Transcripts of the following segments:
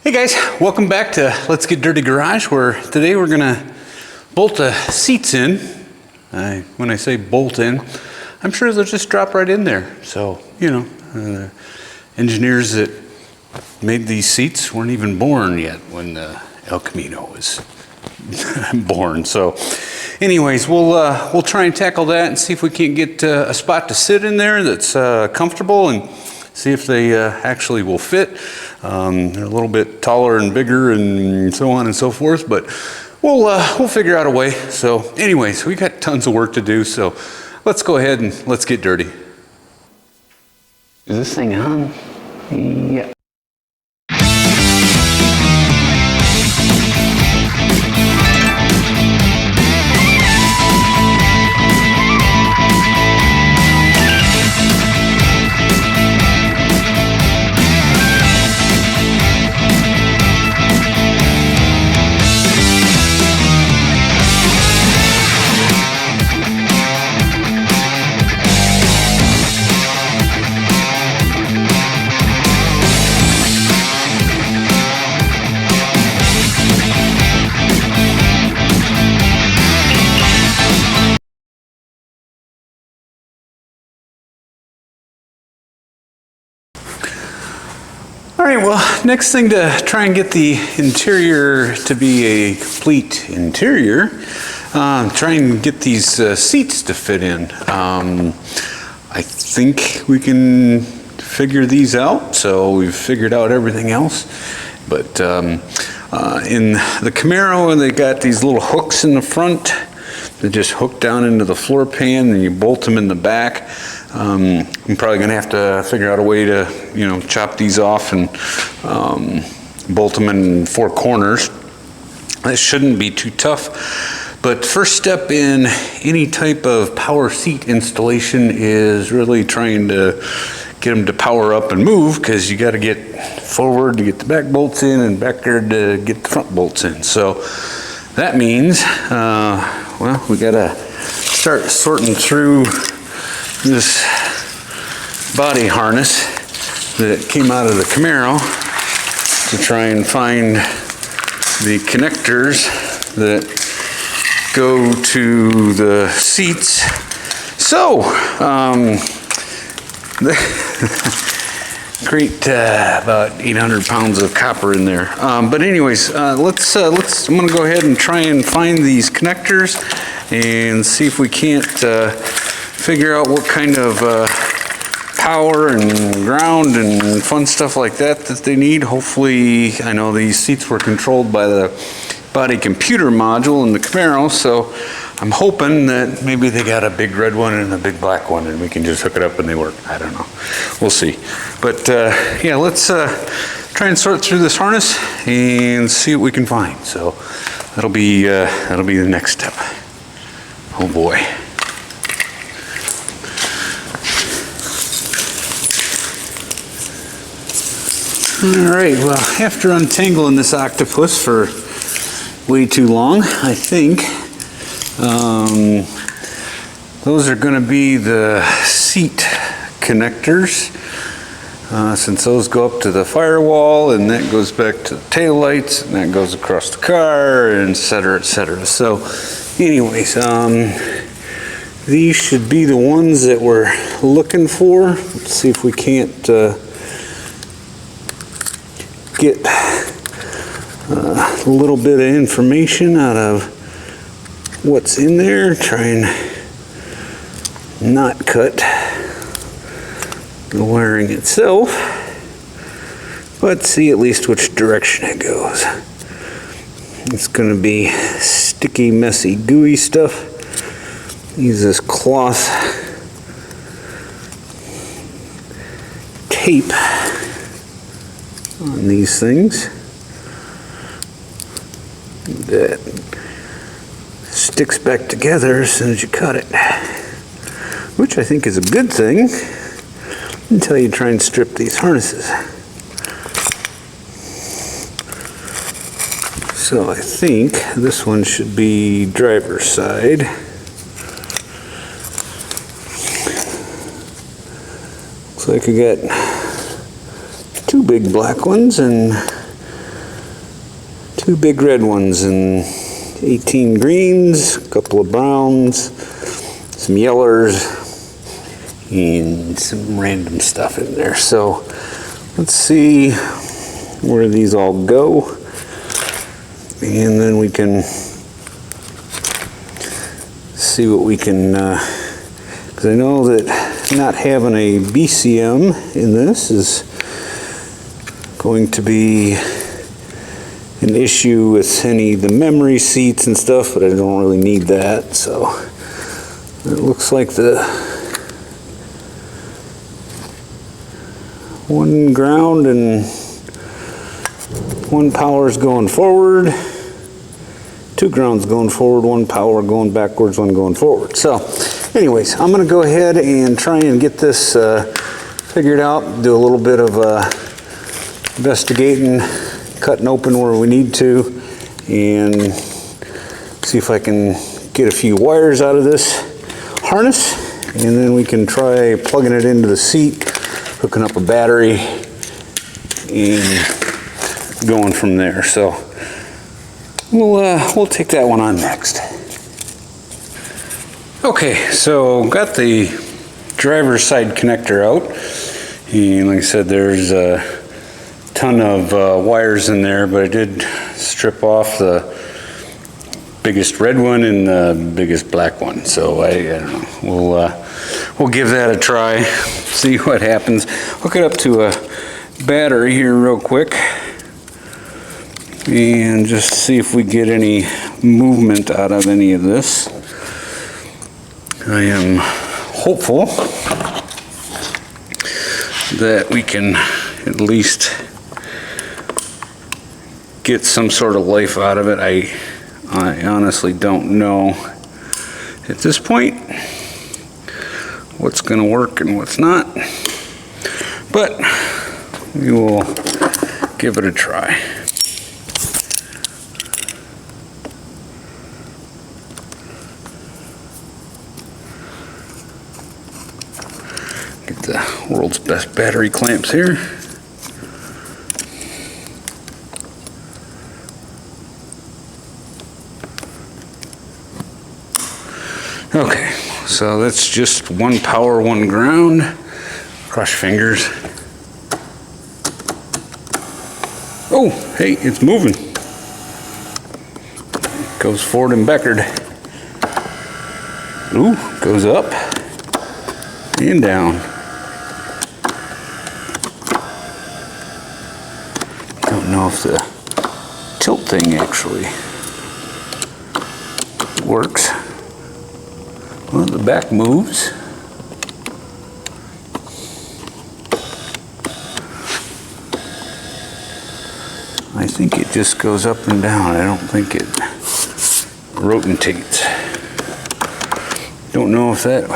Hey guys, welcome back to Let's Get Dirty Garage, where today we're gonna bolt the seats in. When I say bolt in, I'm sure they'll just drop right in there. So, you know, the engineers that made these seats weren't even born yet when the El Camino was born. So anyways, we'll try and tackle that and see if we can't get a spot to sit in there that's comfortable, and see if they actually will fit. They're a little bit taller and bigger and so on and so forth, but we'll figure out a way. So anyways, we got tons of work to do, so let's go ahead and let's get dirty. Is this thing on? Yeah. All right, well, next thing to try and get the interior to be a complete interior, try and get these seats to fit in. I think we can figure these out, so we've figured out everything else. But in the Camaro, they got these little hooks in the front that just hook down into the floor pan, and you bolt them in the back. I'm probably going to have to figure out a way to, you know, chop these off and bolt them in four corners. This shouldn't be too tough, but first step in any type of power seat installation is really trying to get them to power up and move, because you got to get forward to get the back bolts in and backward to get the front bolts in. So that means, well, we got to start sorting through this body harness that came out of the Camaro to try and find the connectors that go to the seats. So, great, about 800 pounds of copper in there. But anyways, I'm gonna go ahead and try and find these connectors and see if we can't figure out what kind of power and ground and fun stuff like that they need. Hopefully, I know these seats were controlled by the body computer module in the Camaro, so I'm hoping that maybe they got a big red one and a big black one, and we can just hook it up and they work. I don't know. We'll see. But yeah, let's try and sort through this harness and see what we can find. So that'll be the next step. Oh boy. All right, well, after untangling this octopus for way too long, I think those are going to be the seat connectors, since those go up to the firewall, and that goes back to the taillights, and that goes across the car, and et cetera, et cetera. So anyways, these should be the ones that we're looking for. Let's see if we can't get a little bit of information out of what's in there. Try and not cut the wiring itself, but see at least which direction it goes. It's going to be sticky, messy, gooey stuff. Use this cloth tape on these things that sticks back together as soon as you cut it, which I think is a good thing until you try and strip these harnesses. So I think this one should be driver's side. Looks like I got two big black ones and 2 big red ones and 18 greens, a couple of browns, some yellers, and some random stuff in there. So let's see where these all go, and then we can see what we can, because I know that not having a BCM in this is going to be an issue with any of the memory seats and stuff, but I don't really need that. So it looks like the one ground and one power is going forward, 2 grounds going forward, 1 power going backwards, 1 going forward. So anyways, I'm going to go ahead and try and get this figured out, do a little bit of investigating, cutting open where we need to, and see if I can get a few wires out of this harness, and then we can try plugging it into the seat, hooking up a battery, and going from there. So we'll take that one on next. Okay, so got the driver's side connector out, and like I said, there's a ton of wires in there, but I did strip off the biggest red one and the biggest black one. So I don't know, we'll give that a try, see what happens. Hook it up to a battery here real quick and just see if we get any movement out of any of this. I am hopeful that we can at least get some sort of life out of it. I honestly don't know at this point what's going to work and what's not, but we will give it a try. Get the world's best battery clamps here. Okay, so that's just 1 power, 1 ground. Cross fingers. Oh, hey, it's moving. It goes forward and backward. Ooh, goes up and down. Don't know if the tilt thing actually works. Well, the back moves. I think it just goes up and down. I don't think it rotates. Don't know if that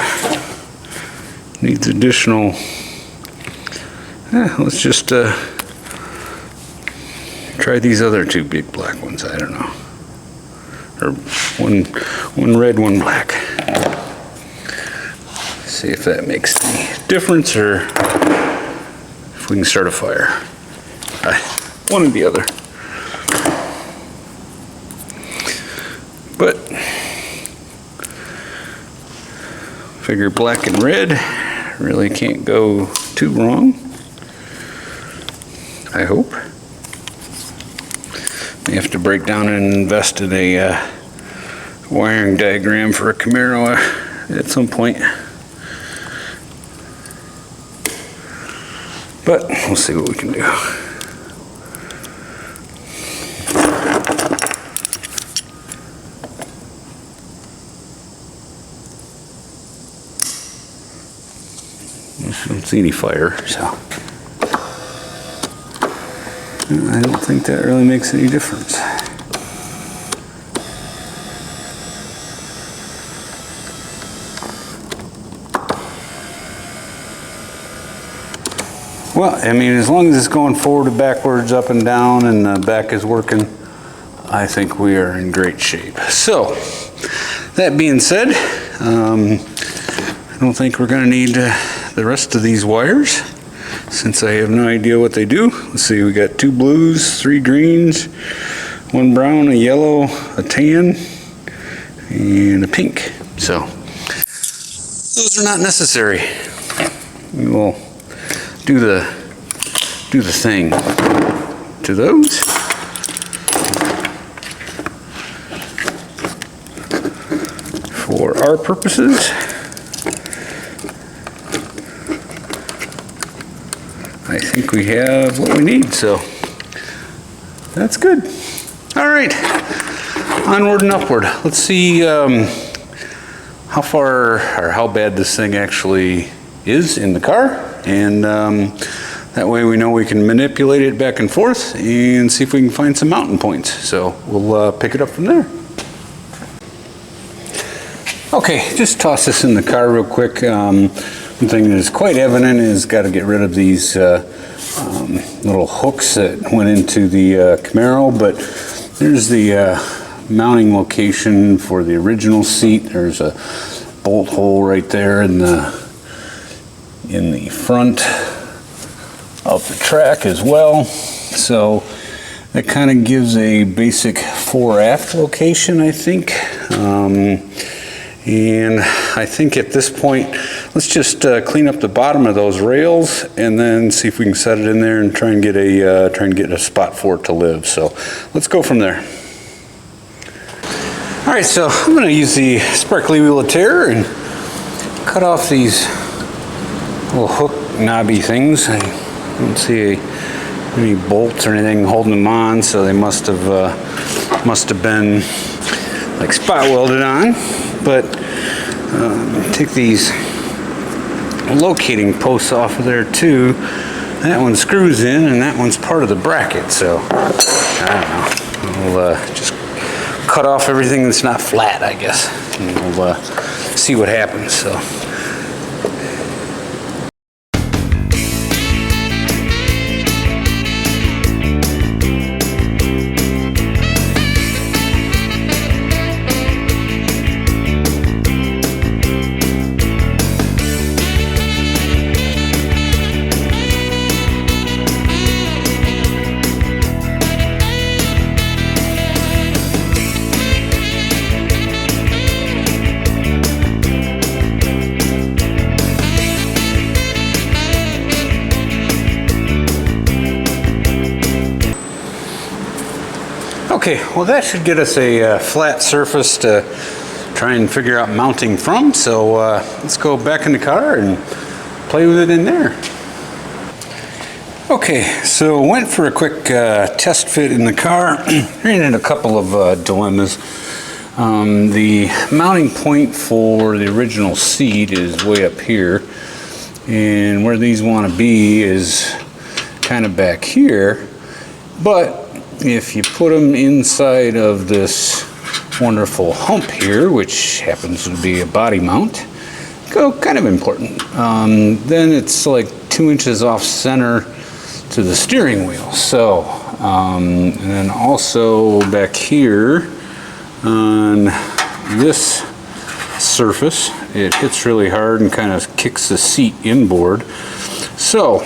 needs additional. Let's just try these other 2 big black ones. I don't know. Or one red, 1 black. See if that makes any difference, or if we can start a fire. One or the other. But figure black and red really can't go too wrong, I hope. May have to break down and invest in a wiring diagram for a Camaro at some point. But we'll see what we can do. I don't see any fire, so I don't think that really makes any difference. Well, I mean, as long as it's going forward and backwards, up and down, and the back is working, I think we are in great shape. So, that being said, I don't think we're going to need the rest of these wires, since I have no idea what they do. Let's see, we got 2 blues, 3 greens, one brown, a yellow, a tan, and a pink. So those are not necessary. We will do the thing to those. For our purposes, I think we have what we need, so that's good. All right, onward and upward. Let's see how far or how bad this thing actually is in the car, and that way we know we can manipulate it back and forth and see if we can find some mounting points. So we'll pick it up from there. Okay, just toss this in the car real quick. One thing that is quite evident is got to get rid of these little hooks that went into the Camaro, but there's the mounting location for the original seat. There's a bolt hole right there in the front of the track as well. So that kind of gives a basic fore-aft location, I think. And I think at this point, let's just clean up the bottom of those rails and then see if we can set it in there and try and get a spot for it to live. So let's go from there. All right, so I'm going to use the sparkly wheel of terror and cut off these little hook knobby things. I don't see any bolts or anything holding them on, so they must have been like spot welded on. But take these locating posts off of there too. That one screws in and that one's part of the bracket, so I don't know. We'll just cut off everything that's not flat, I guess, and we'll see what happens. So. Okay, well that should get us a flat surface to try and figure out mounting from. So let's go back in the car and play with it in there. Okay, so went for a quick test fit in the car. Ran into a couple of dilemmas. The mounting point for the original seat is way up here, and where these want to be is kind of back here. But if you put them inside of this wonderful hump here, which happens to be a body mount, kind of important, then it's like 2 inches off center to the steering wheel. So, and then also back here on this surface, it hits really hard and kind of kicks the seat inboard. So,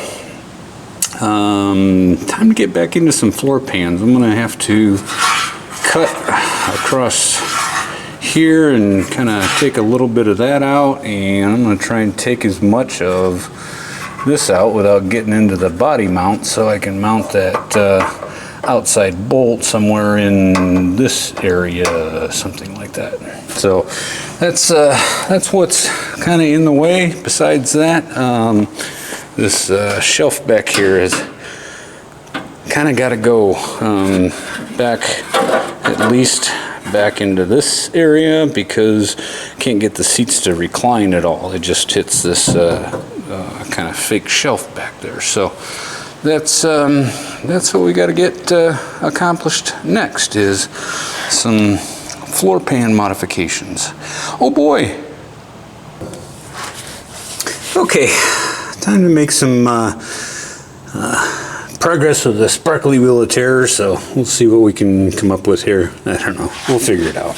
time to get back into some floor pans. I'm going to have to cut across here and kind of take a little bit of that out, and I'm going to try and take as much of this out without getting into the body mount, so I can mount that outside bolt somewhere in this area, something like that. So that's what's kind of in the way. Besides that, this shelf back here has kind of got to go back, at least back into this area, because can't get the seats to recline at all. It just hits this kind of fake shelf back there. So that's what we got to get accomplished next, is some floor pan modifications. Oh boy. Okay, time to make some progress with the sparkly wheel of terror, so we'll see what we can come up with here. I don't know, we'll figure it out.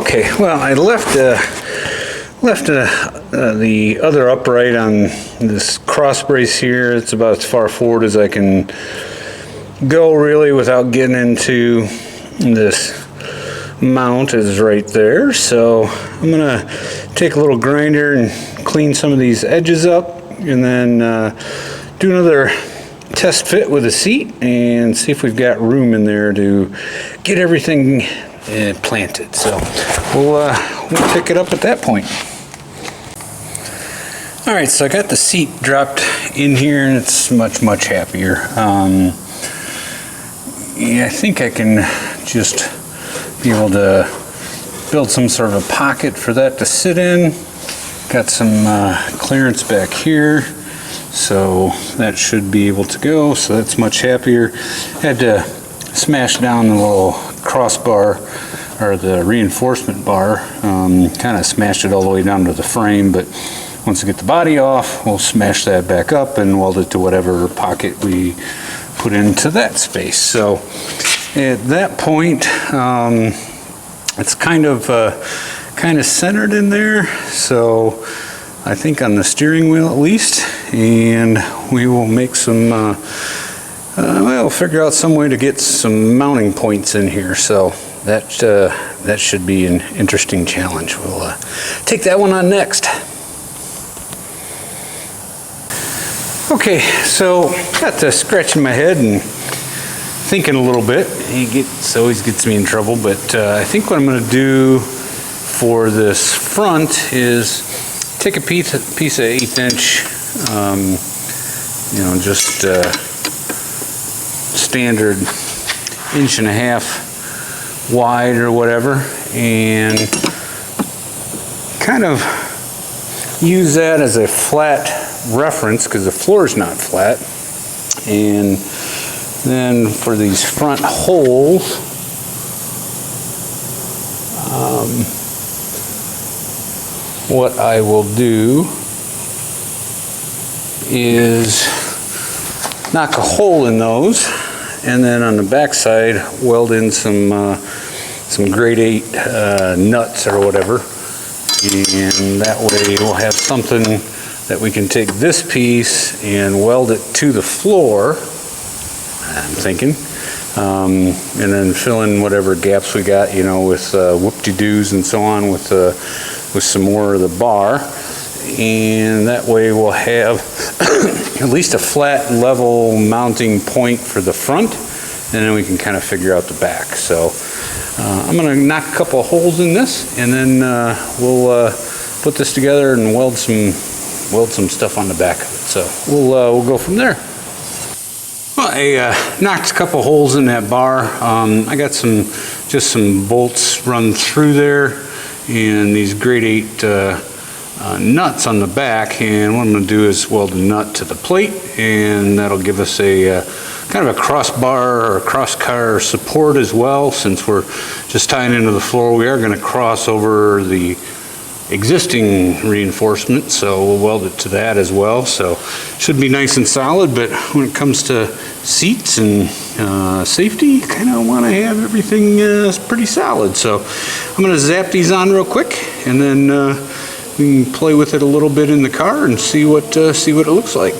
Okay, well, I left the other upright on this cross brace here. It's about as far forward as I can go, really, without getting into this mount is right there. So I'm gonna take a little grinder and clean some of these edges up, and then do another test fit with the seat and see if we've got room in there to get everything planted. So we'll pick it up at that point. All right, so I got the seat dropped in here, and it's much happier. Yeah, I think I can just be able to build some sort of a pocket for that to sit in. Got some clearance back here, so that should be able to go. So that's much happier. Had to smash down the little crossbar, or the reinforcement bar. Kind of smashed it all the way down to the frame, but once we get the body off, we'll smash that back up and weld it to whatever pocket we put into that space. So at that point, it's kind of centered in there. So I think on the steering wheel at least, and we will make some, we'll figure out some way to get some mounting points in here. So that should be an interesting challenge. We'll take that one on next. Okay, so got to scratching my head and thinking a little bit. It always gets me in trouble, but I think what I'm going to do for this front is take a piece of 1/8 inch, just standard 1.5 wide or whatever, and kind of use that as a flat reference because the floor is not flat. And then for these front holes, what I will do is knock a hole in those, and then on the back side weld in some grade 8 nuts or whatever, and that way we'll have something that we can take this piece and weld it to the floor, I'm thinking, and then fill in whatever gaps we got, with whoop-de-doos and so on with some more of the bar, and that way we'll have at least a flat level mounting point for the front, and then we can kind of figure out the back. So I'm going to knock a couple of holes in this, and then we'll put this together and weld some stuff on the back of it. So we'll go from there. Well, I knocked a couple holes in that bar. I got just some bolts run through there, and these grade 8 nuts on the back. And what I'm going to do is weld a nut to the plate, and that'll give us a kind of a crossbar or a cross car support as well. Since we're just tying into the floor, we are going to cross over the existing reinforcement, so we'll weld it to that as well. So should be nice and solid, but when it comes to seats and safety, you kind of want to have everything pretty solid. So I'm going to zap these on real quick, and then we can play with it a little bit in the car and see what it looks like.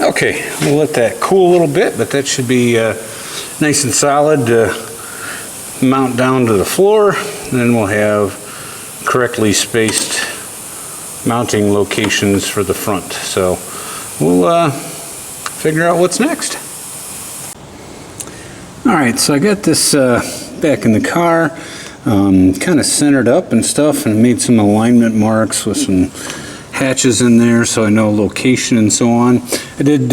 Okay, we'll let that cool a little bit, but that should be nice and solid to mount down to the floor. And then we'll have correctly spaced mounting locations for the front. So we'll figure out what's next. All right, so I got this back in the car, kind of centered up and stuff, and made some alignment marks with some hatches in there so I know location and so on. I did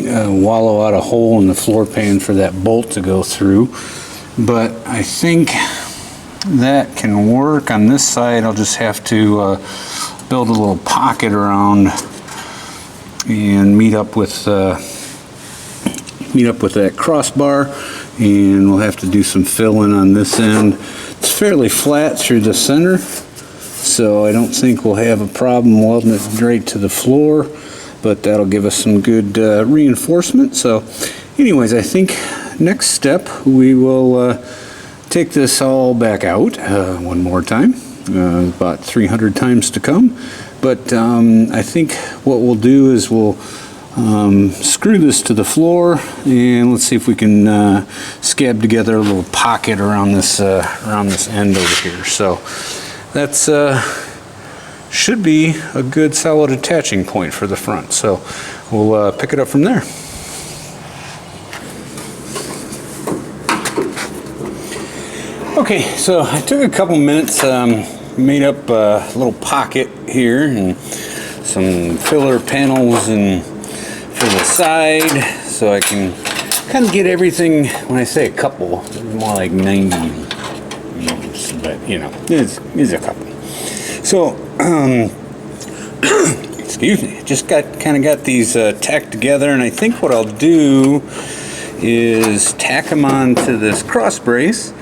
wallow out a hole in the floor pan for that bolt to go through, but I think that can work. On this side I'll just have to build a little pocket around and meet up with that crossbar, and we'll have to do some filling on this end. It's fairly flat through the center, so I don't think we'll have a problem welding it straight to the floor, but that'll give us some good reinforcement. So anyways, I think next step we will take this all back out one more time, about 300 times to come. But I think what we'll do is we'll screw this to the floor, and let's see if we can scab together a little pocket around this end over here. So that's should be a good solid attaching point for the front. So we'll pick it up from there. Okay, so I took a couple minutes, made up a little pocket here and some filler panels and for the side, so I can kind of get everything. When I say a couple, it's more like 90, but you know, it's a couple. So, excuse me, just kind of got these tacked together, and I think what I'll do is tack them onto this cross brace,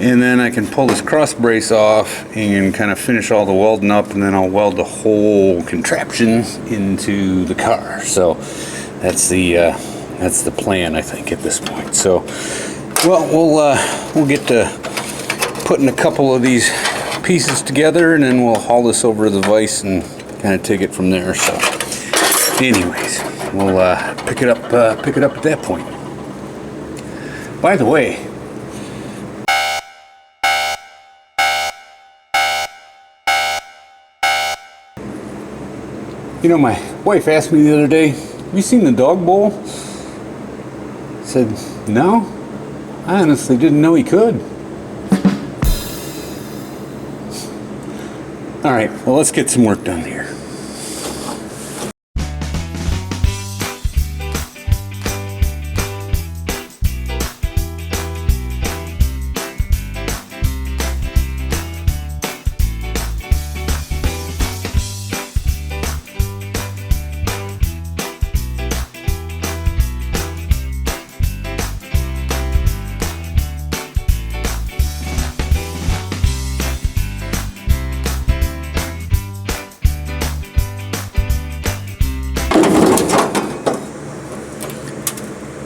and then I can pull this cross brace off and kind of finish all the welding up, and then I'll weld the whole contraption into the car. So that's the plan, I think, at this point. So, well, we'll get to putting a couple of these pieces together, and then we'll haul this over to the vise and kind of take it from there. So anyways, we'll pick it up at that point. By the way, you know, my wife asked me the other day, have you seen the dog bowl? I said, no, I honestly didn't know he could. All right, well, let's get some work done here.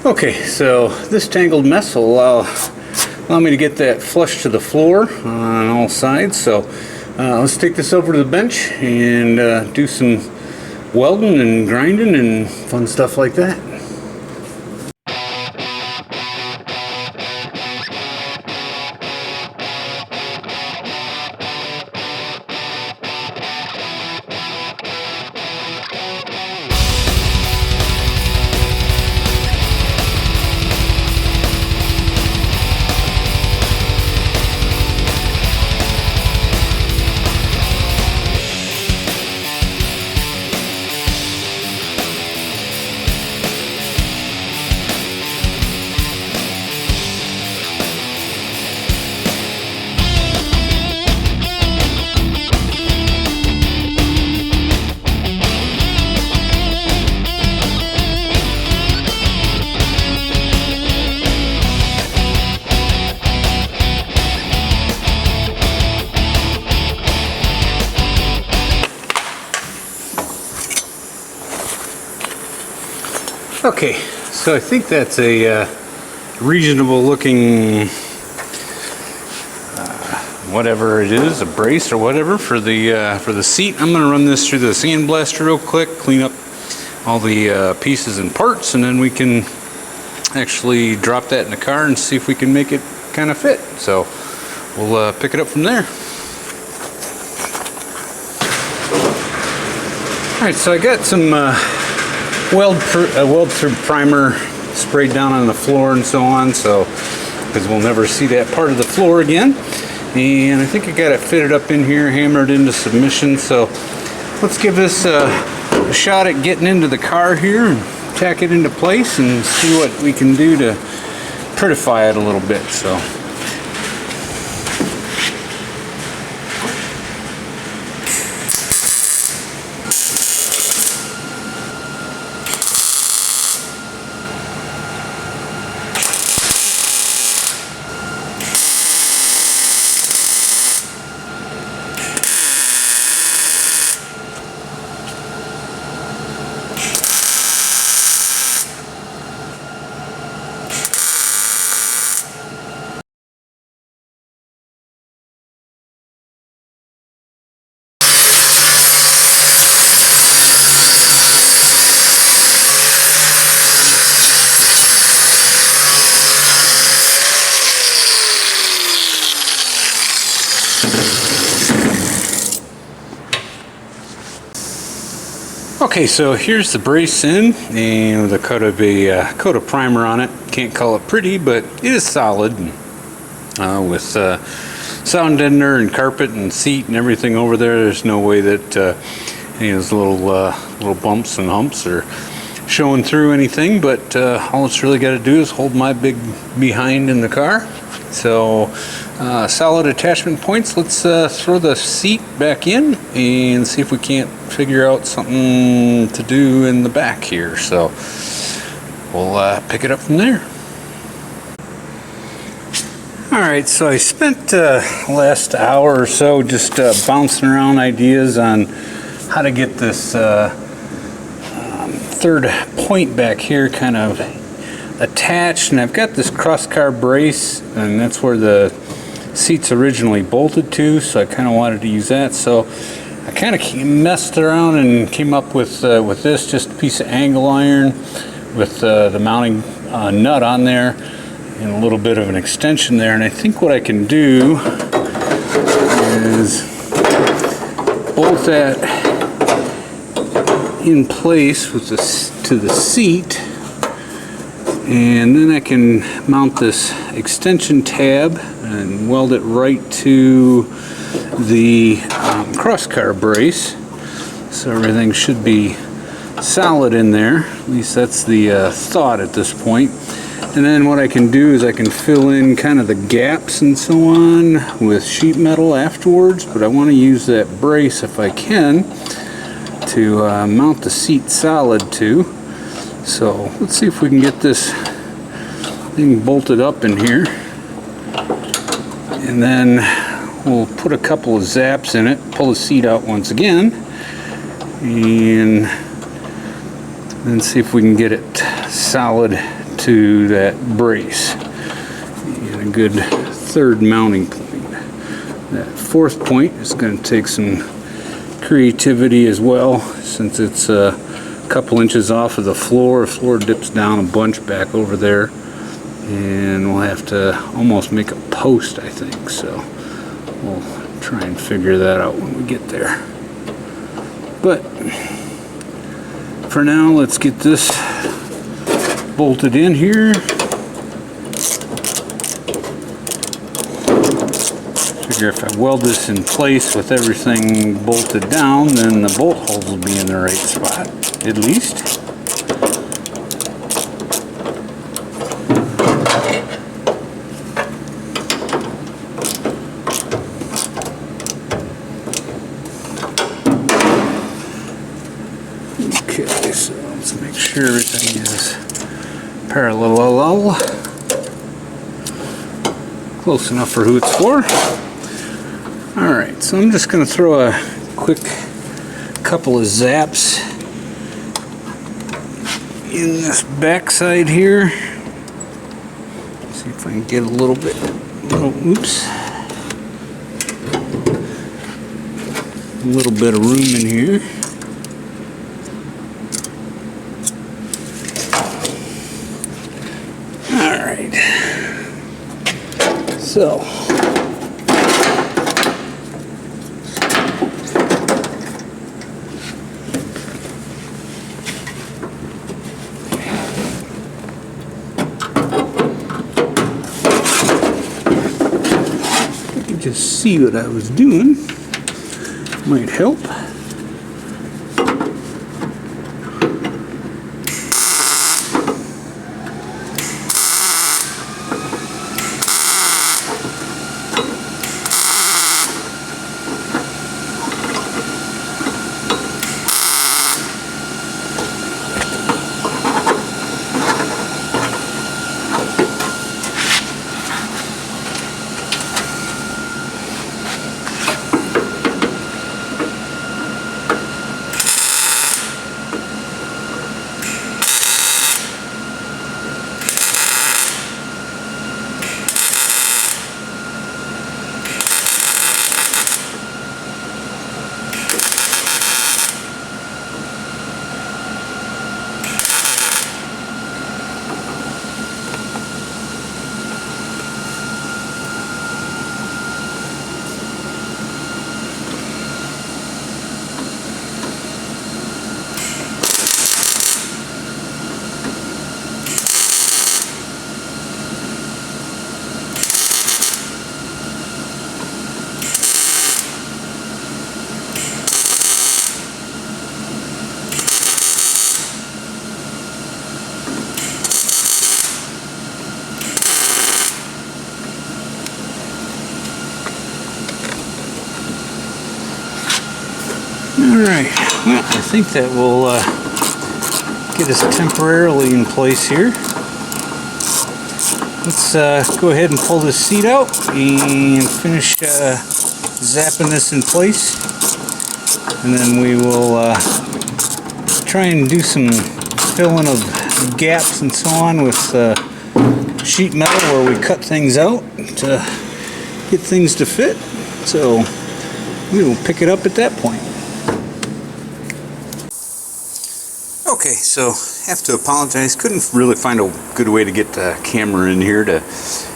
Okay, so this tangled mess will allow me to get that flush to the floor on all sides. So let's take this over to the bench and do some welding and grinding and fun stuff like that. Okay, so I think that's a reasonable looking whatever it is, a brace or whatever for the seat. I'm going to run this through the sandblaster real quick, clean up all the pieces and parts, and then we can actually drop that in the car and see if we can make it kind of fit. So we'll pick it up from there. Alright, so I got some weld-through primer sprayed down on the floor and so on, so because we'll never see that part of the floor again. And I think I got it fitted up in here, hammered into submission. So let's give this a shot at getting into the car here and tack it into place and see what we can do to prettify it a little bit. So okay, so here's the brace in, and with a coat of primer on it. Can't call it pretty, but it is solid. With sound deadener and carpet and seat and everything over there, there's no way that any of those little bumps and humps are showing through anything. But all it's really got to do is hold my big behind in the car. So solid attachment points. Let's throw the seat back in and see if we can't figure out something to do in the back here. So we'll pick it up from there. Alright, so I spent the last hour or so just bouncing around ideas on how to get this third point back here kind of attached, and I've got this cross-car brace, and that's where the seat's originally bolted to, so I kind of wanted to use that. So I kind of messed around and came up with this, just a piece of angle iron with the mounting nut on there and a little bit of an extension there. And I think what I can do is bolt that in place with this to the seat, and then I can mount this extension tab and weld it right to the crosscar brace, so everything should be solid in there. At least that's the thought at this point. And then what I can do is I can fill in kind of the gaps and so on with sheet metal afterwards, but I want to use that brace if I can to mount the seat solid to. So let's see if we can get this thing bolted up in here, and then we'll put a couple of zaps in it, pull the seat out once again, and then see if we can get it solid to that brace. And a good third mounting point. That fourth point is going to take some creativity as well, since it's a couple inches off of the floor. The floor dips down a bunch back over there, and we'll have to almost make a post, I think. So we'll try and figure that out when we get there. But for now, let's get this bolted in here. Figure if I weld this in place with everything bolted down, then the bolt holes will be in the right spot, at least. Okay, so let's make sure everything is parallel. Close enough for who it's for. Alright, so I'm just going to throw a quick couple of zaps in this backside here. See if I can get a little bit, oops. A little bit of room in here. All right. So. Just see what I was doing might help. Alright, well, I think that will get us temporarily in place here. Let's go ahead and pull this seat out and finish zapping this in place. And then we will try and do some filling of gaps and so on with sheet metal where we cut things out to get things to fit. So we will pick it up at that point. Okay, so I have to apologize. Couldn't really find a good way to get the camera in here to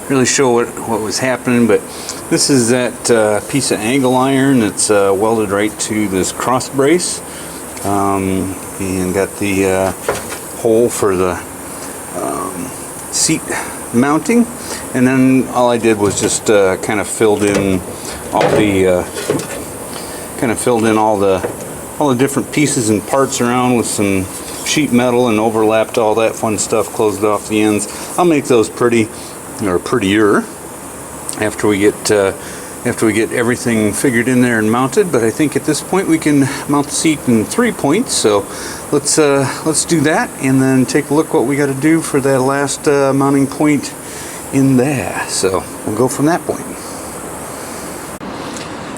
really show what was happening, but this is that piece of angle iron that's welded right to this cross brace, and got the hole for the seat mounting, and then all I did was just kind of filled in all the different pieces and parts around with some sheet metal and overlapped all that fun stuff, closed off the ends. I'll make those pretty, or prettier, after we get everything figured in there and mounted. But I think at this point we can mount the seat in 3 points. So let's do that and then take a look what we got to do for that last mounting point in there. So we'll go from that point.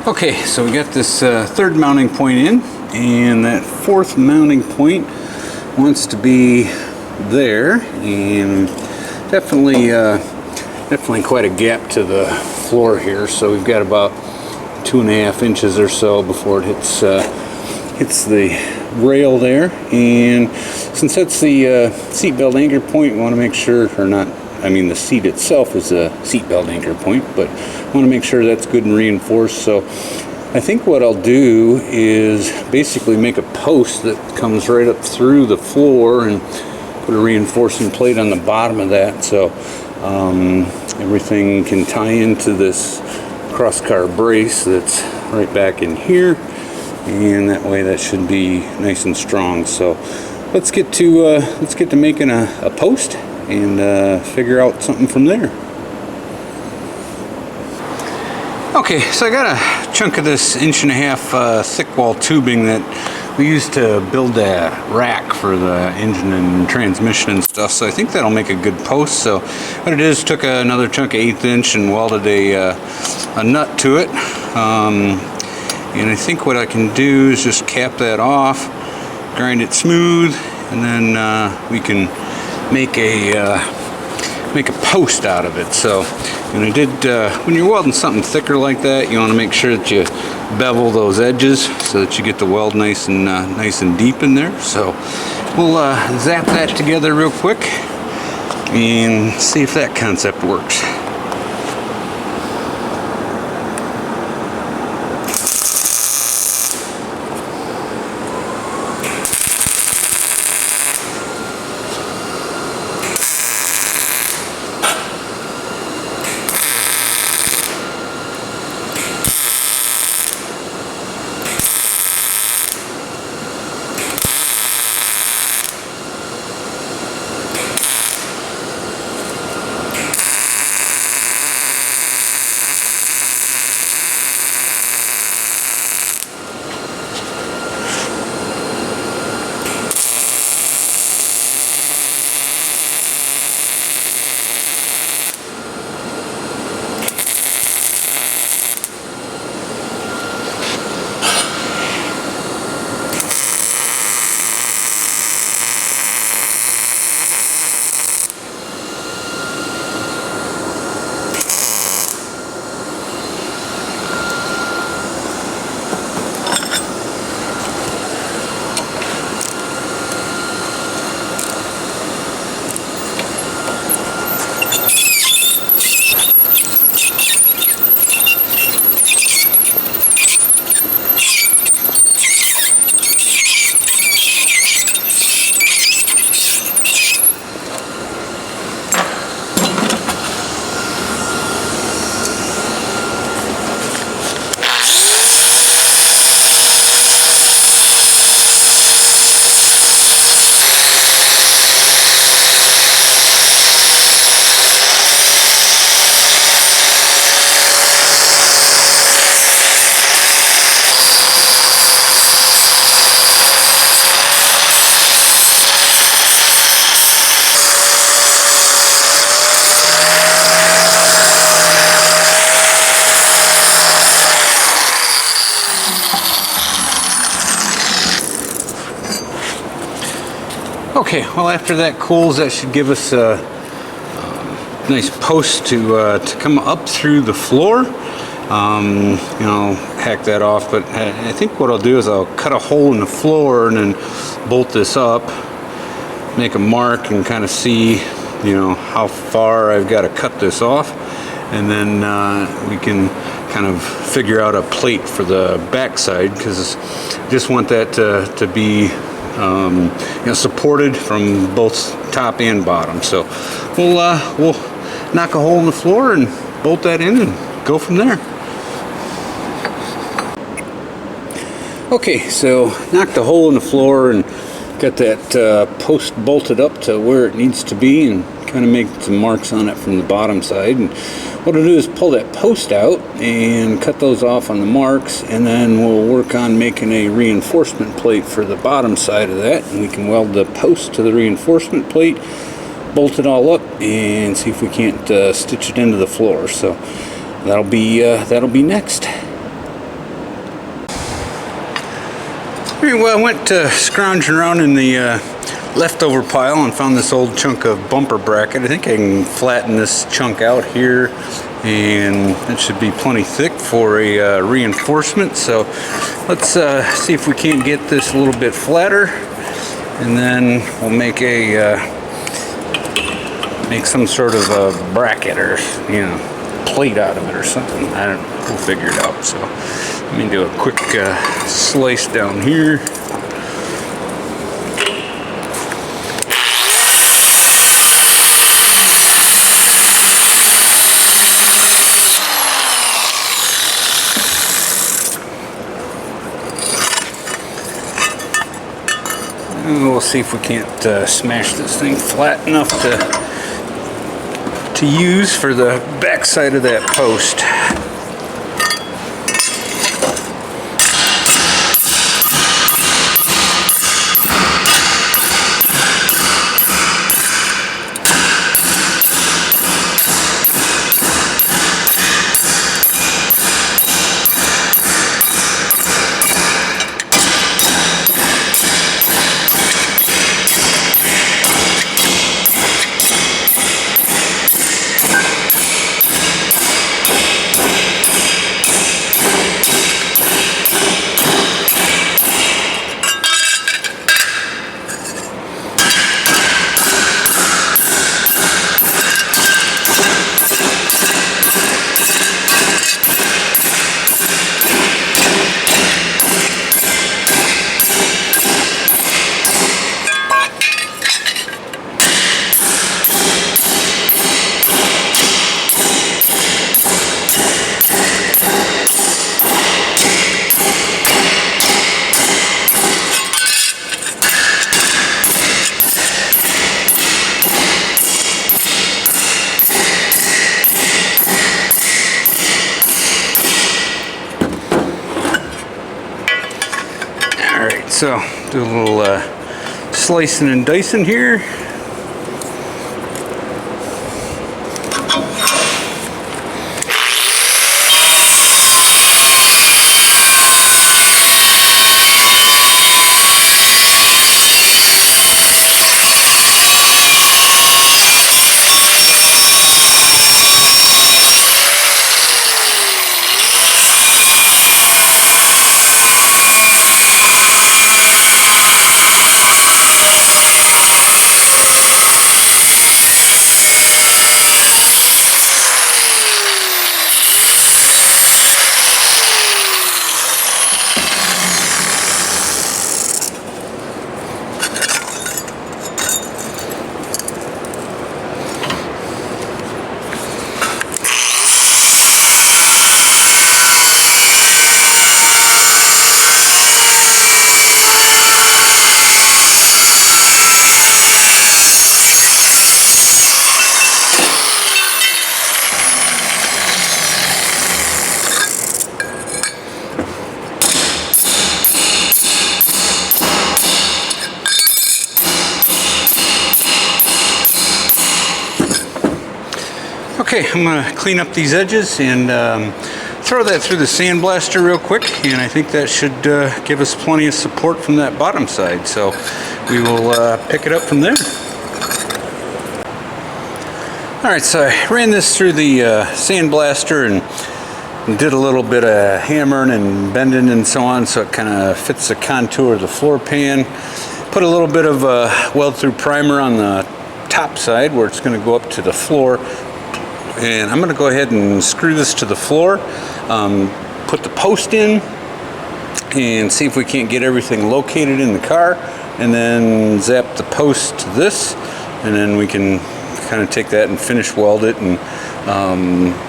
Okay, so we got this third mounting point in, and that fourth mounting point wants to be there, and definitely quite a gap to the floor here. So we've got about 2.5 inches or so before it hits the rail there. And since that's the seatbelt anchor point, we want to make sure, or not, I mean the seat itself is a seatbelt anchor point, but I want to make sure that's good and reinforced. So I think what I'll do is basically make a post that comes right up through the floor and put a reinforcing plate on the bottom of that, so everything can tie into this crosscar brace that's right back in here, and that way that should be nice and strong. So let's get to making a post and figure out something from there. Okay, so I got a chunk of this 1.5 inch thick wall tubing that we used to build a rack for the engine and transmission and stuff, so I think that'll make a good post. So what it is, took another chunk of 1/8 inch and welded a nut to it, and I think what I can do is just cap that off, grind it smooth, and then we can make a post out of it. So when you're welding something thicker like that, you want to make sure that you bevel those edges so that you get the weld nice and deep in there. So we'll zap that together real quick and see if that concept works. Okay, well after that cools, that should give us a nice post to come up through the floor. Hack that off, but I think what I'll do is I'll cut a hole in the floor and then bolt this up, make a mark and kind of see, how far I've got to cut this off, and then we can kind of figure out a plate for the back side, because I just want that to be supported from both top and bottom. So we'll knock a hole in the floor and bolt that in and go from there. Okay, so knocked a hole in the floor and got that post bolted up to where it needs to be, and kind of make some marks on it from the bottom side. And what I'll do is pull that post out and cut those off on the marks, and then we'll work on making a reinforcement plate for the bottom side of that, and we can weld the post to the reinforcement plate, bolt it all up, and see if we can't stitch it into the floor. So that'll be next. Well, I went scrounging around in the leftover pile and found this old chunk of bumper bracket. I think I can flatten this chunk out here, and it should be plenty thick for a reinforcement. So let's see if we can't get this a little bit flatter, and then we'll make some sort of a bracket or plate out of it or something. I don't know. We'll figure it out. So let me do a quick slice down here. And we'll see if we can't smash this thing flat enough to use for the back side of that post. so do a little slicing and dicing here. Okay, I'm going to clean up these edges and throw that through the sandblaster real quick, and I think that should give us plenty of support from that bottom side. So we will pick it up from there. Alright, so I ran this through the sandblaster and did a little bit of hammering and bending and so on, so it kind of fits the contour of the floor pan. Put a little bit of weld-through primer on the top side where it's going to go up to the floor. And I'm going to go ahead and screw this to the floor, put the post in, and see if we can't get everything located in the car, and then zap the post to this, and then we can kind of take that and finish weld it, and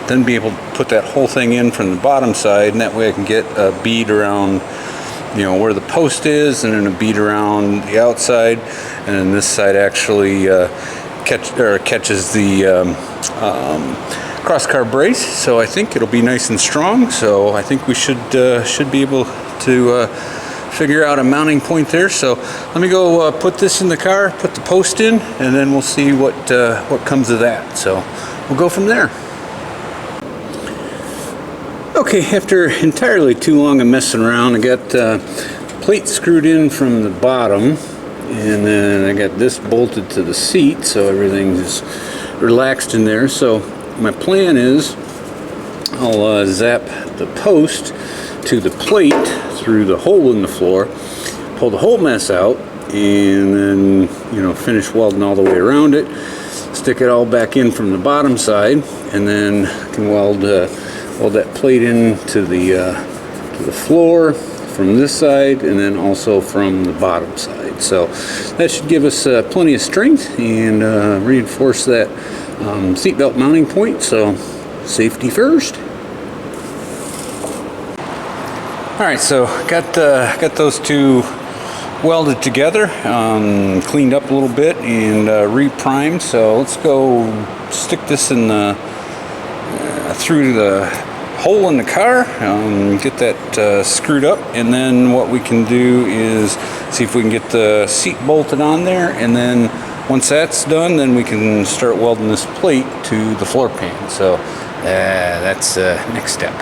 then be able to put that whole thing in from the bottom side, and that way I can get a bead around, you know, where the post is, and then a bead around the outside, and then this side actually catches the cross-car brace. So I think it'll be nice and strong. So I think we should be able to figure out a mounting point there. So let me go put this in the car, put the post in, and then we'll see what comes of that. So we'll go from there. Okay, after entirely too long of messing around, I got plate screwed in from the bottom, and then I got this bolted to the seat, so everything's relaxed in there. So my plan is I'll zap the post to the plate through the hole in the floor, pull the whole mess out, and then, you know, finish welding all the way around it, stick it all back in from the bottom side, and then I can weld that plate in to the floor from this side, and then also from the bottom side. So that should give us plenty of strength and reinforce that seatbelt mounting point. So safety first. All right, so got those two welded together, cleaned up a little bit, and reprimed. So let's go stick this in through the hole in the car, get that screwed up, and then what we can do is see if we can get the seat bolted on there, and then once that's done, then we can start welding this plate to the floor pan. So that's next step.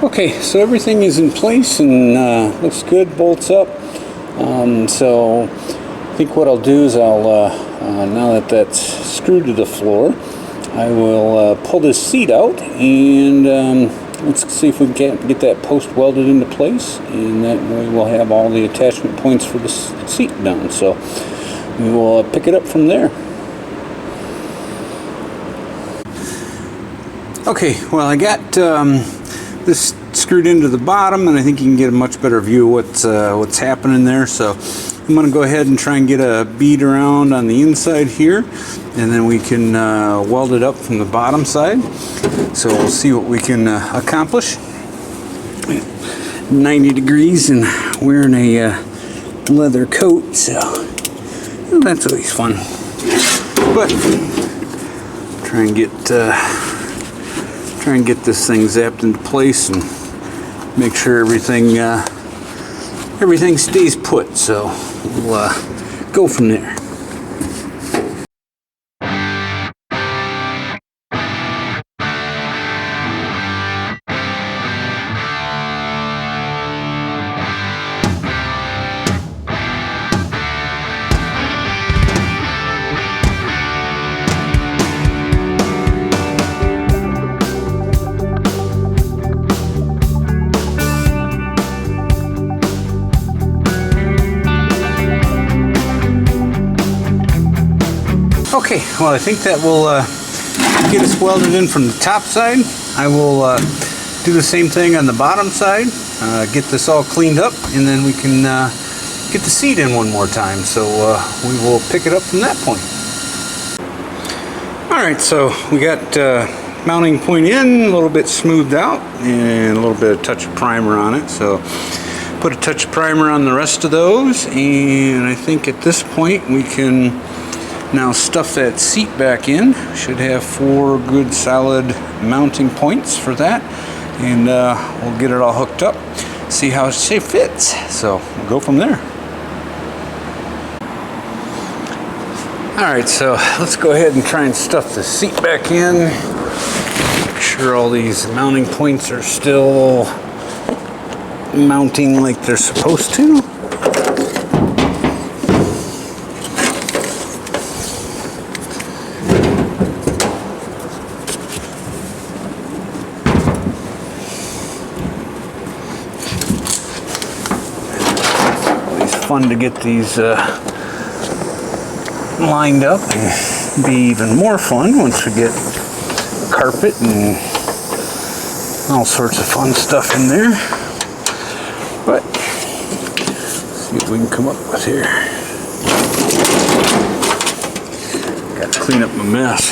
Okay, so everything is in place and looks good, bolts up. So I think what I'll do is I'll now that that's screwed to the floor, I will pull this seat out, and let's see if we can get that post welded into place, and that way we'll have all the attachment points for the seat done. So we will pick it up from there. Okay, well, I got this screwed into the bottom, and I think you can get a much better view of what's happening there. So I'm going to go ahead and try and get a bead around on the inside here, and then we can weld it up from the bottom side. So we'll see what we can accomplish. 90 degrees and wearing a leather coat, so that's always fun. But try and get this thing zapped into place and make sure everything everything stays put. So we'll go from there. Okay, well I think that will get us welded in from the top side. I will do the same thing on the bottom side, get this all cleaned up, and then we can get the seat in one more time. So we will pick it up from that point. Alright, so we got mounting point in, a little bit smoothed out, and a little bit of touch of primer on it. So put a touch of primer on the rest of those, and I think at this point we can now stuff that seat back in. Should have 4 good solid mounting points for that, and we'll get it all hooked up, see how it fits. So we'll go from there. Alright, so let's go ahead and try and stuff the seat back in. Make sure all these mounting points are still mounting like they're supposed to. Fun to get these lined up, and be even more fun once we get carpet and all sorts of fun stuff in there. But let's see what we can come up with here. Got to clean up my mess.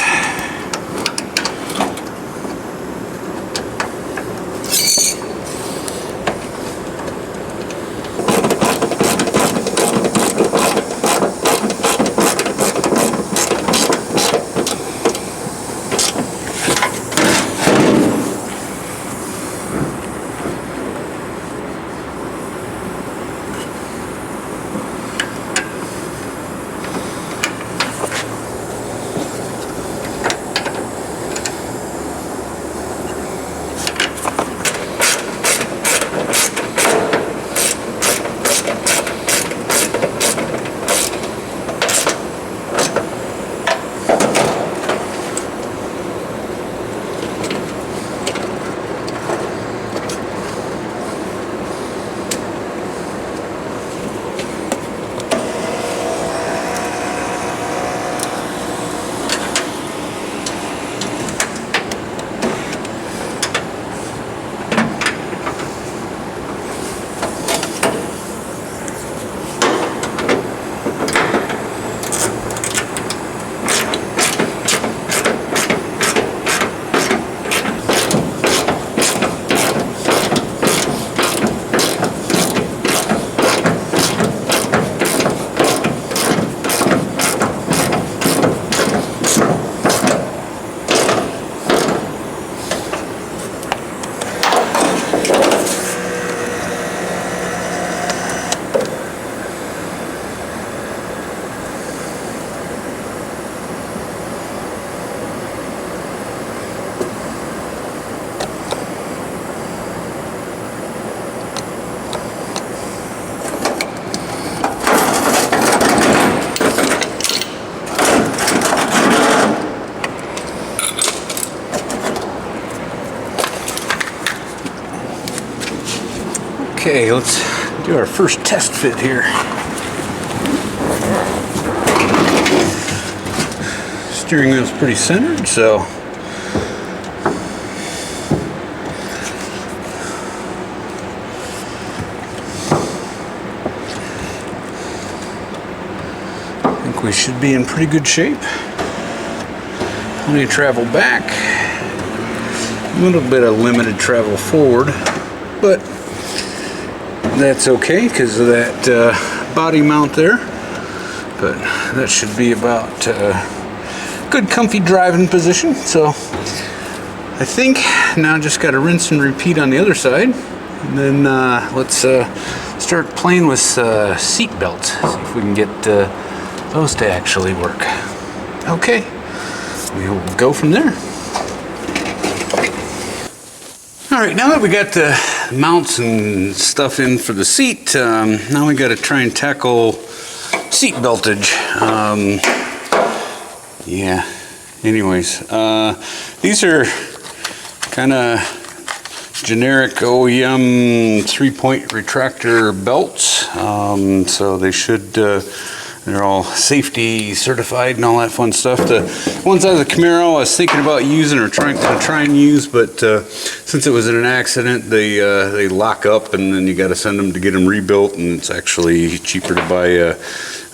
Okay, let's do our first test fit here. Steering wheel's pretty centered, so I think we should be in pretty good shape. Plenty of travel back, a little bit of limited travel forward, but that's okay because of that body mount there. But that should be about good comfy driving position. So I think now just got to rinse and repeat on the other side, and then let's start playing with seat belts. See if we can get those to actually work. Okay, we'll go from there. All right, now that we got the mounts and stuff in for the seat, now we got to try and tackle seat beltage. Yeah, anyways, these are kind of generic OEM 3-point retractor belts, so they should, they're all safety certified and all that fun stuff. The ones out of the Camaro I was thinking about using or trying and use, but since it was in an accident, they lock up and then you got to send them to get them rebuilt, and it's actually cheaper to buy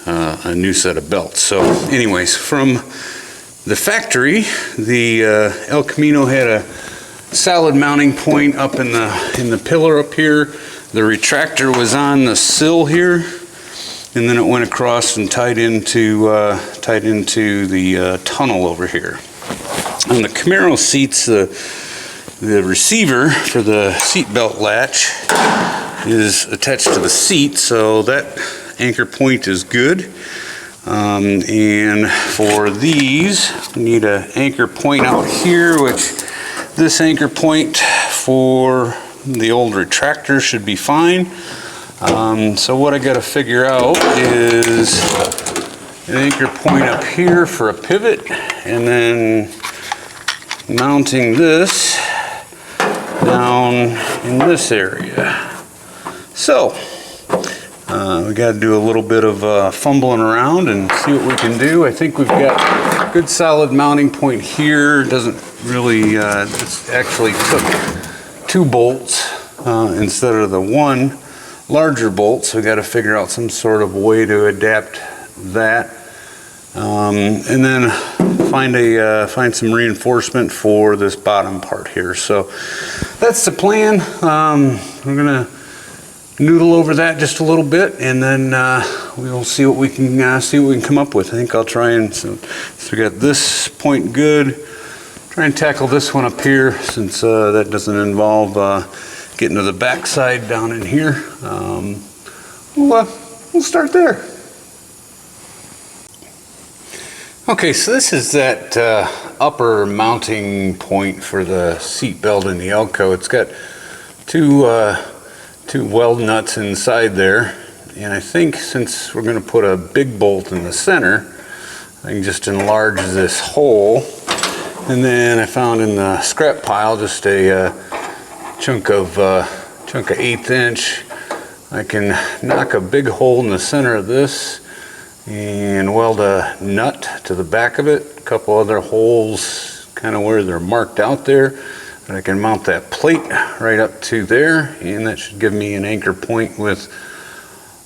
a new set of belts. So anyways, from the factory, the El Camino had a solid mounting point up in the pillar up here. The retractor was on the sill here, and then it went across and tied into the tunnel over here. On the Camaro seats, the receiver for the seat belt latch is attached to the seat, so that anchor point is good. And for these, we need an anchor point out here, which this anchor point for the old retractor should be fine. So what I got to figure out is an anchor point up here for a pivot, and then mounting this down in this area. So we got to do a little bit of fumbling around and see what we can do. I think we've got a good solid mounting point here. Doesn't really, it actually took 2 bolts instead of the 1 larger bolt, so we got to figure out some sort of way to adapt that, and then find some reinforcement for this bottom part here. So that's the plan. We're gonna noodle over that just a little bit, and then we'll see what we can come up with. I think I'll try and so we got this point good. Try and tackle this one up here, since that doesn't involve getting to the back side down in here. We'll start there. Okay, so this is that upper mounting point for the seat belt in the Elco. It's got two weld nuts inside there, and I think since we're going to put a big bolt in the center, I can just enlarge this hole. And then I found in the scrap pile just a chunk of 1/8 inch. I can knock a big hole in the center of this and weld a nut to the back of it. A couple other holes kind of where they're marked out there. And I can mount that plate right up to there, and that should give me an anchor point with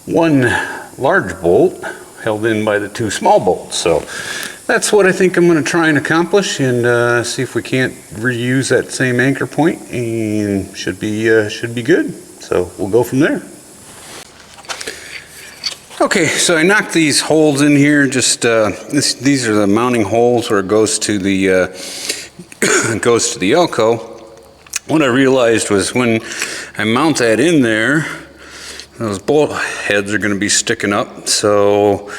1 large bolt held in by the 2 small bolts. So that's what I think I'm going to try and accomplish, and see if we can't reuse that same anchor point, and should be good. So we'll go from there. Okay, so I knocked these holes in here. Just these are the mounting holes where it goes to the Elco. What I realized was when I mount that in there, those bolt heads are going to be sticking up, so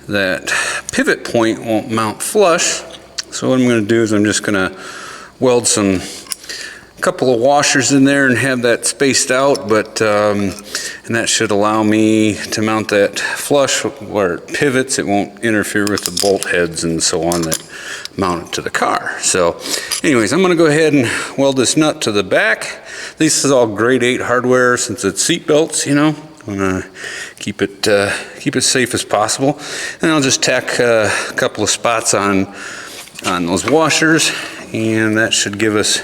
that pivot point won't mount flush. So what I'm going to do is I'm just going to weld a couple of washers in there and have that spaced out, but and that should allow me to mount that flush where it pivots. It won't interfere with the bolt heads and so on that mount it to the car. So anyways, I'm going to go ahead and weld this nut to the back. This is all grade 8 hardware since it's seat belts, you know. I'm going to keep it safe as possible. And I'll just tack a couple of spots on those washers, and that should give us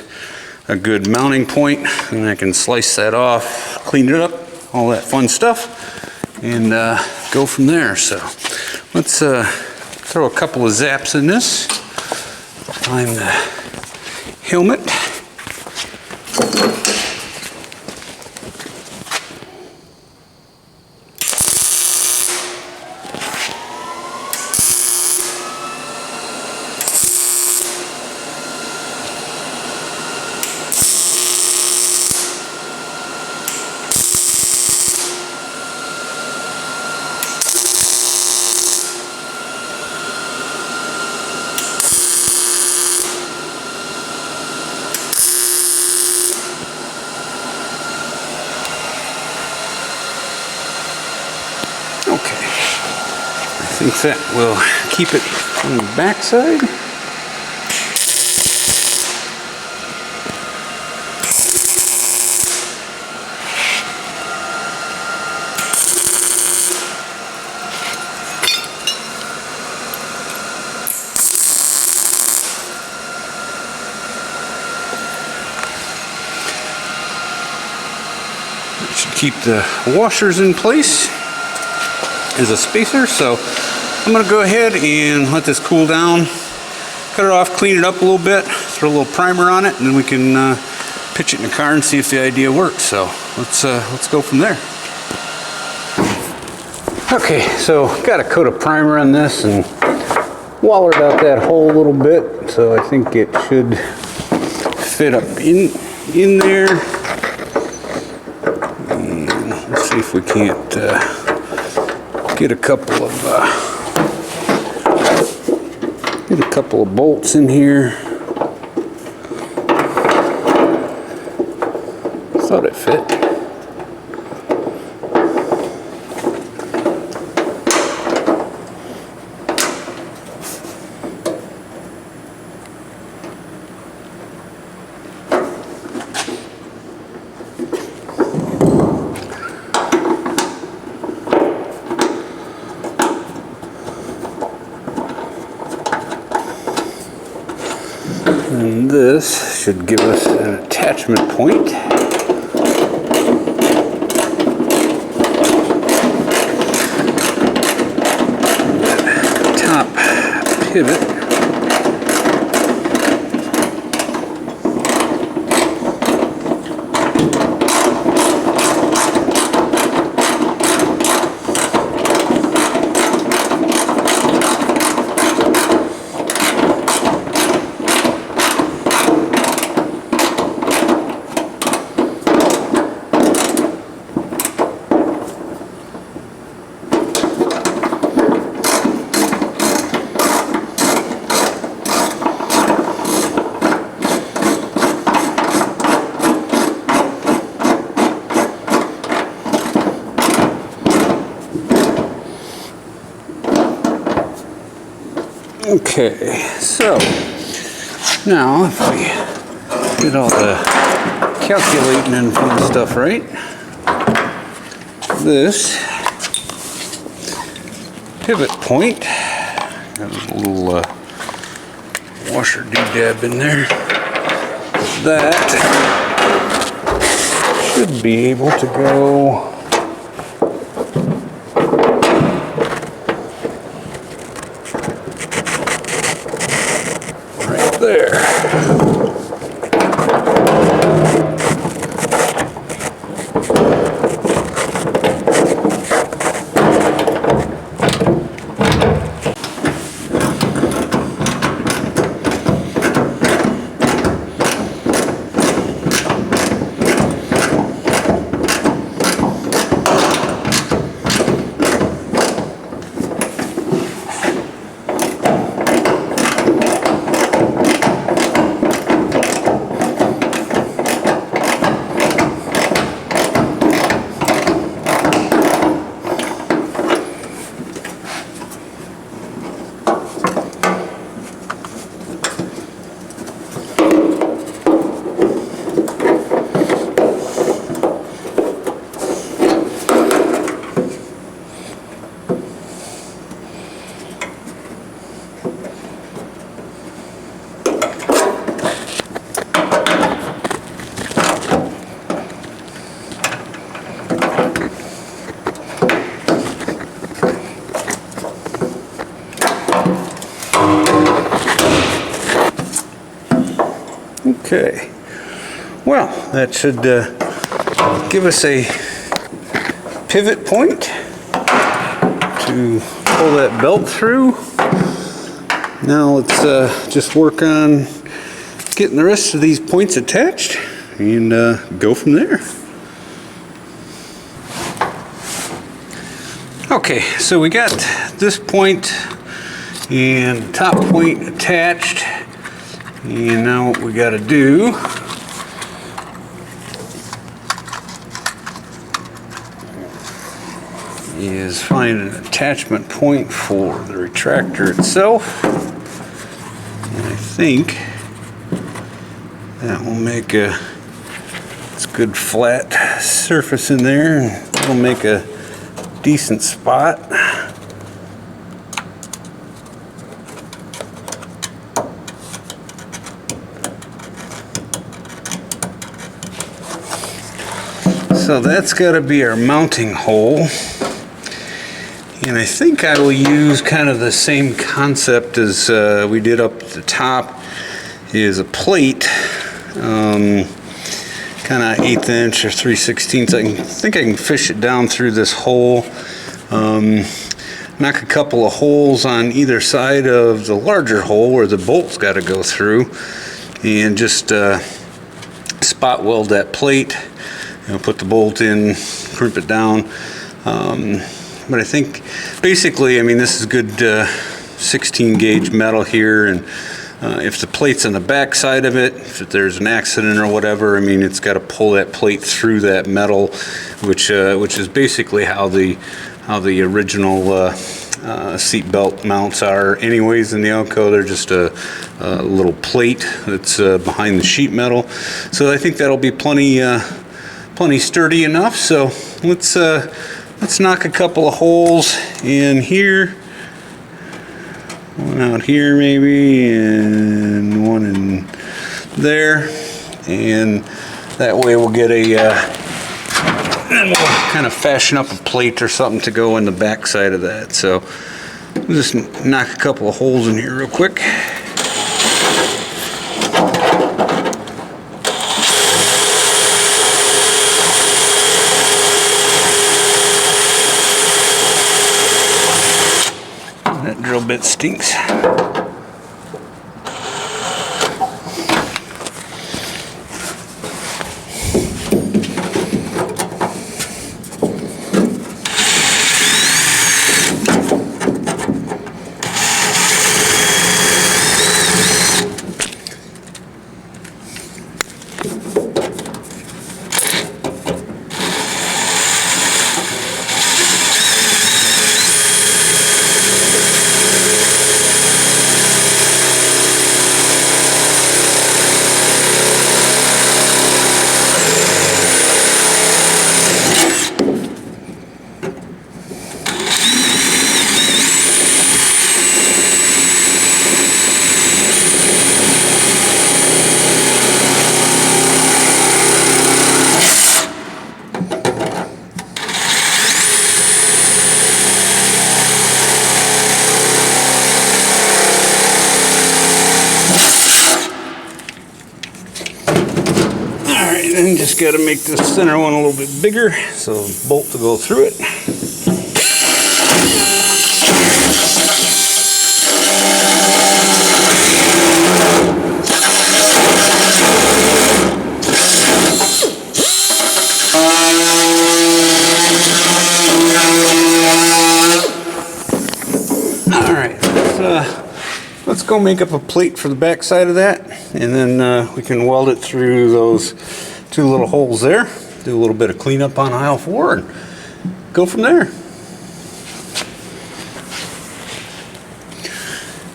a good mounting point, and I can slice that off, clean it up, all that fun stuff, and go from there. So let's throw a couple of zaps in this. Find the helmet. think that will keep it on the back side. Should keep the washers in place as a spacer. So I'm going to go ahead and let this cool down, cut it off, clean it up a little bit, throw a little primer on it, and then we can pitch it in the car and see if the idea works. So let's go from there. Okay, so got a coat of primer on this and wallered out that hole a little bit, so I think it should fit up in there. Let's see if we can't get a couple of bolts in here. Thought it fit. And this should give us an attachment point. Top pivot. Okay, so now if we get all the calculating and fun stuff right, this pivot point, got a little washer doodad in there, that should be able to go there. Okay, well, that should give us a pivot point to pull that belt through. Now let's just work on getting the rest of these points attached and go from there. Okay, so we got this point and top point attached. And now what we got to do is find an attachment point for the retractor itself. And I think that will make it's a good flat surface in there, and it'll make a decent spot. So that's got to be our mounting hole. And I think I will use kind of the same concept as we did up at the top, is a plate, kind of 1/8 inch or 3/16. I think I can fish it down through this hole, knock a couple of holes on either side of the larger hole where the bolt's got to go through, and just spot weld that plate. You know, put the bolt in, crimp it down. But I think basically, I mean, this is good 16 gauge metal here, and if the plate's on the back side of it, if there's an accident or whatever, I mean, it's got to pull that plate through that metal, which is basically how the original seat belt mounts are anyways in the Elco. They're just a little plate that's behind the sheet metal. So I think that'll be plenty sturdy enough. So let's knock a couple of holes in here, one out here maybe, and one in there, and that way we'll get and we'll kind of fashion up a plate or something to go in the back side of that. So we'll just knock a couple of holes in here real quick. That drill bit stinks. And just got to make this center one a little bit bigger so the bolt to go through it. All right, let's go make up a plate for the back side of that, and then we can weld it through those two little holes there, do a little bit of cleanup on aisle 4, and go from there.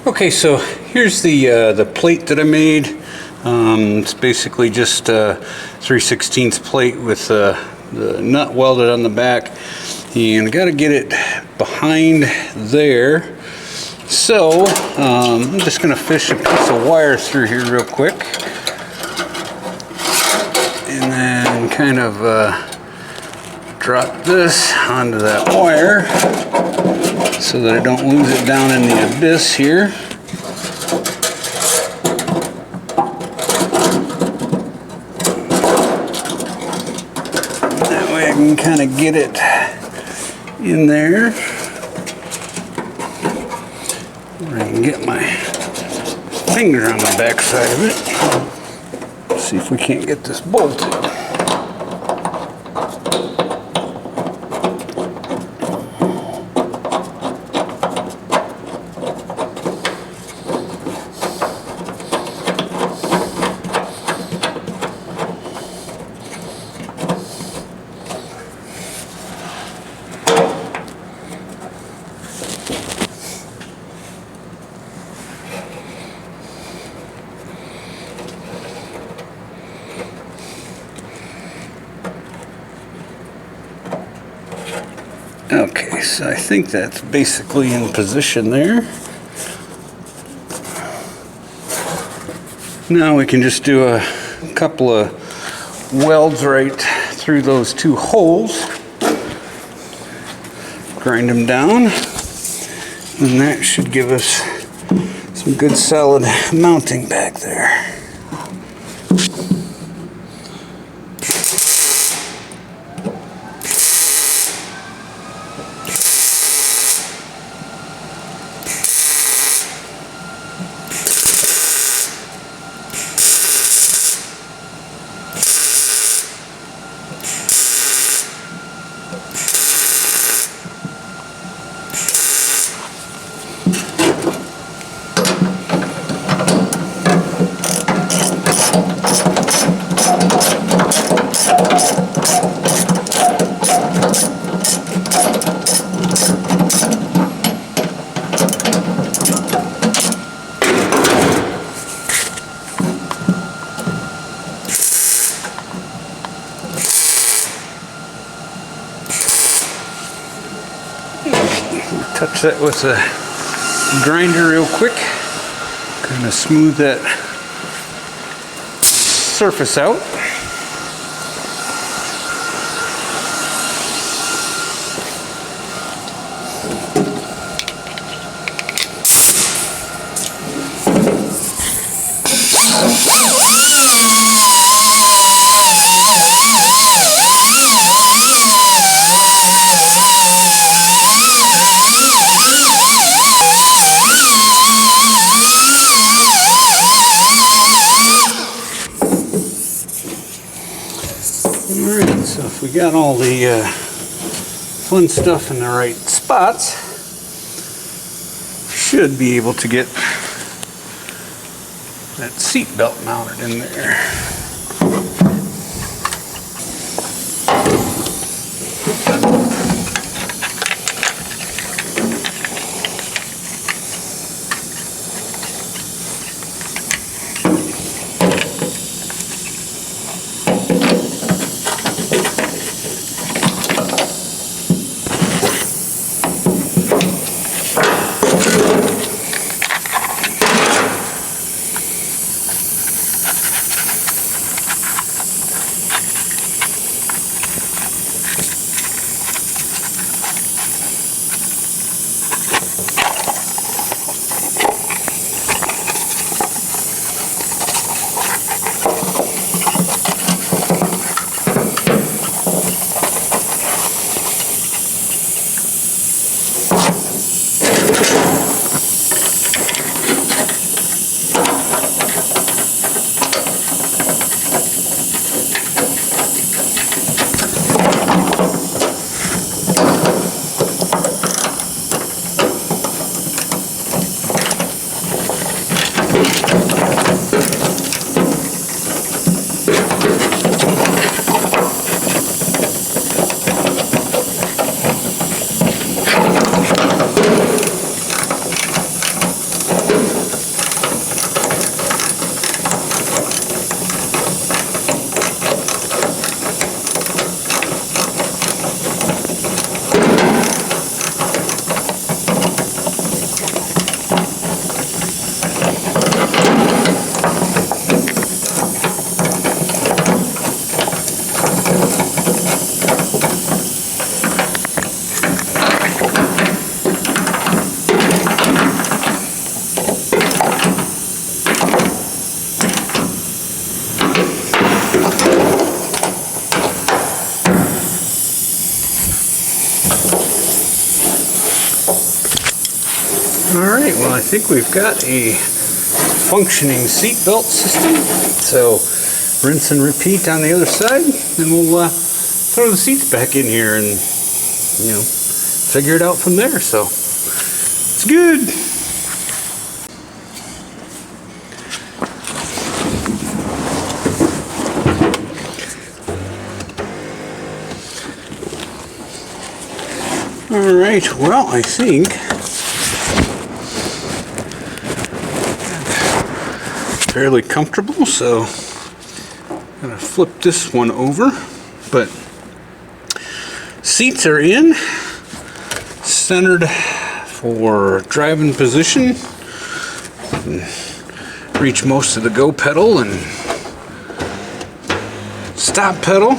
Okay, so here's the plate that I made. It's basically just a 3/16 plate with the nut welded on the back, and I got to get it behind there. So I'm just going to fish a piece of wire through here real quick, and then kind of drop this onto that wire so that I don't lose it down in the abyss here. That way I can kind of get it in there. I can get my finger on the back side of it. Let's see if we can't get this bolted. Okay, so I think that's basically in position there. Now we can just do a couple of welds right through those two holes. Grind them down, and that should give us some good solid mounting back there. Touch that with a grinder real quick, kind of smooth that surface out. Alright, so if we got all the fun stuff in the right spots, should be able to get that seat belt mounted in there. Alright, well I think we've got a functioning seat belt system. So rinse and repeat on the other side, and we'll throw the seats back in here and, you know, figure it out from there. So it's good. Alright, well I think Fairly comfortable, so I'm gonna flip this one over. But seats are in, centered for driving position. Reach most of the go pedal and stop pedal.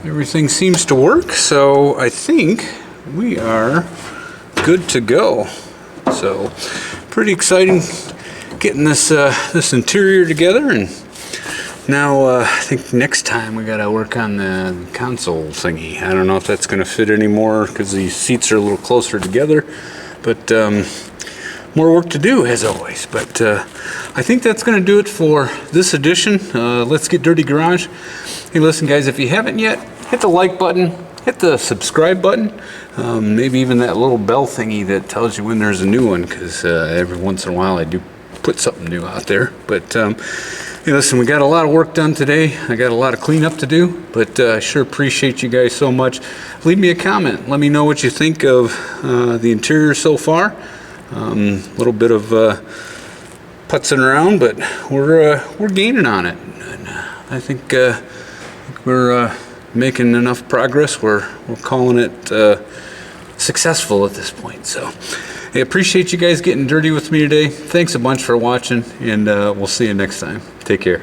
Everything seems to work, so I think we are good to go. So pretty exciting getting this this interior together, and now I think next time we gotta work on the console thingy. I don't know if that's gonna fit anymore because these seats are a little closer together, but more work to do as always. But I think that's gonna do it for this edition. Let's Get Dirty Garage. Hey, listen guys, if you haven't yet, hit the like button, hit the subscribe button, maybe even that little bell thingy that tells you when there's a new one, because every once in a while I do put something new out there. But hey, listen, we got a lot of work done today. I got a lot of cleanup to do, but I sure appreciate you guys so much. Leave me a comment. Let me know what you think of the interior so far. A little bit of putzing around, but we're gaining on it. And, I think we're making enough progress. We're calling it successful at this point. So I appreciate you guys getting dirty with me today. Thanks a bunch for watching, and we'll see you next time. Take care.